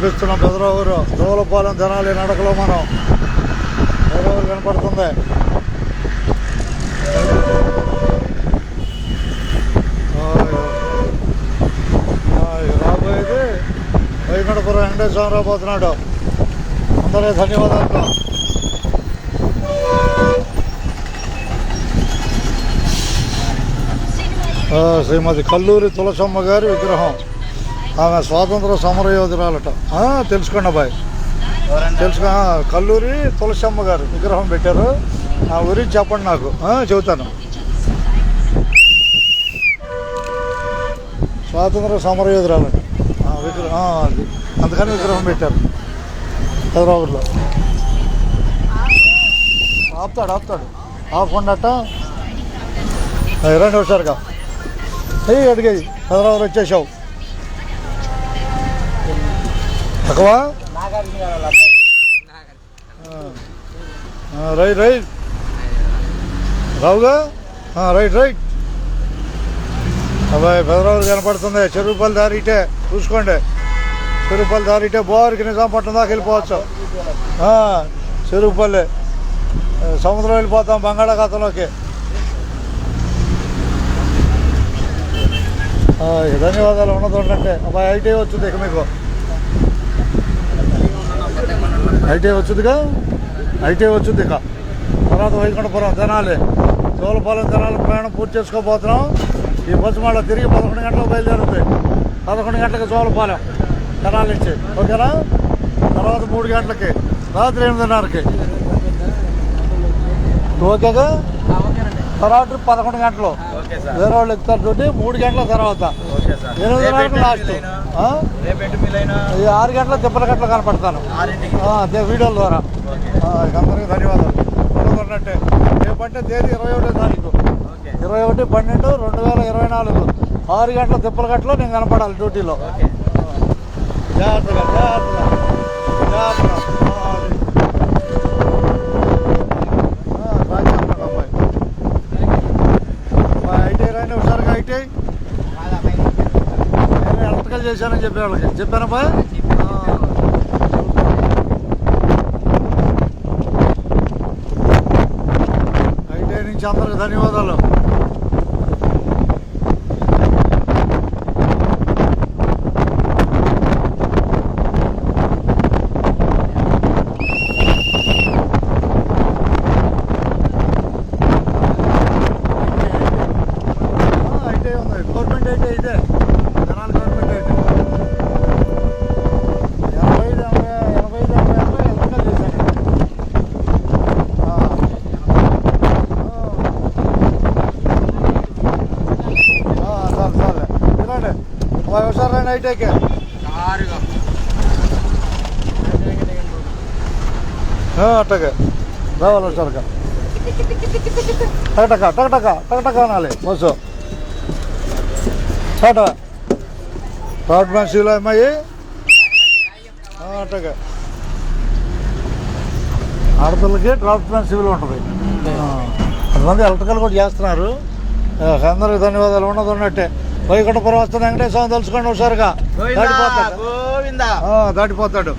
పంపిస్తున్నాం పెదరావూరు దోలపాలెం తెనాలి నడకలో మనం పెదరావూరు కనపడుతుంది. రాబోయేది వైకుంఠపురం వెంకటేశ్వర రాబోతున్నాడు. అందరూ ధన్యవాదాలు. శ్రీమతి కల్లూరి తులసమ్మ గారి విగ్రహం. ఆమె స్వాతంత్ర సమరయోధురాలట. తెలుసుకోండి అబ్బాయి, తెలుసుకో. కల్లూరి తులసమ్మ గారు విగ్రహం పెట్టారు. ఆ గురించి చెప్పండి నాకు, చెబుతాను. స్వాతంత్ర సమరయోధురాలట విగ్రహం. అది అందుకని విగ్రహం పెట్టారు హైదరాబాద్లో. ఆపుతాడు ఆపకుండా రండి ఒకసారిగా అడిగేది. హైదరాబాద్ వచ్చేసావు తక్కువ. రైట్ రావుగా. రైట్ అబ్బాయి పెదరావులు కనపడుతుంది. చెరువుపల్లి దారి ఇటే చూసుకోండి. చెరువుపల్లి దారి ఇటే బోరికి నిజాంపట్నం దాకా వెళ్ళిపోవచ్చు. చెరువుపల్లి సముద్రం వెళ్ళిపోతాం బంగాళాఖాతంలోకి. ధన్యవాదాలు. ఉన్నది ఉండంటే అబ్బాయి ఐటీ వచ్చింది. ఇక మీకు ఐటీ వచ్చింది. ఇక తర్వాత వైకుంఠపురం తెనాలి దోలపాలెం తెనాలి ప్రయాణం పూర్తి చేసుకోబోతున్నాం. ఈ బస్సు మళ్ళీ తిరిగి 11 గంటలకు బయలుదేరుతుంది. 11 గంటలకు దోలపాలెం తెనాలి నుంచి, ఓకేనా? తర్వాత 3 గంటలకి, రాత్రి 8:30కి, ఓకేగా? తర్వాత 11 గంటలు వేరే వాళ్ళు ఎక్కుతారు తోటి. 3 గంటల తర్వాత 8:30కి లాస్ట్. 6 గంటల తిప్పల గంటలు కనపడతాను వీడియోల ద్వారా. అందరికీ ధన్యవాదాలు. ఉన్నట్టే రేపంటే తేదీ 21వ తారీఖు 21/12/2024 6 గంటల తిప్పల గంటలో నేను కనపడాలి డ్యూటీలో. జాగ్రత్తగా. ఐటీ రండి ఒకసారిగా. ఐటీ నేను ఎలక్ట్రికల్ చేశానని చెప్పే వాళ్ళకి చెప్పానమ్మా. ఐటీ నుంచి అందరికి ధన్యవాదాలు. గవర్నమెంట్ అయితే ఇదే జనాలు గవర్నమెంట్ అయితే 85 ఎలక్ట్రికల్ చేశాను. చాలు తినండి. ఒకసారి రండి ఐటీకి. అట్టగా రావాలి ఒకసారిగా. టకటక అనాలి బస్సు. ట్రాఫిక్ సివిల్ అమ్మాయి అట్టగా ఆడపిల్లకి ట్రాఫిక్ సివిల్ ఉంటుంది. కొంతమంది ఎలక్ట్రికల్ కూడా చేస్తున్నారు. అందరికి ధన్యవాదాలు. ఉన్నట్టే వైకుంఠపురం వస్తున్న వెంకటేశ్వరం తెలుసుకోండి ఒకసారిగా. దాటిపోతాడు.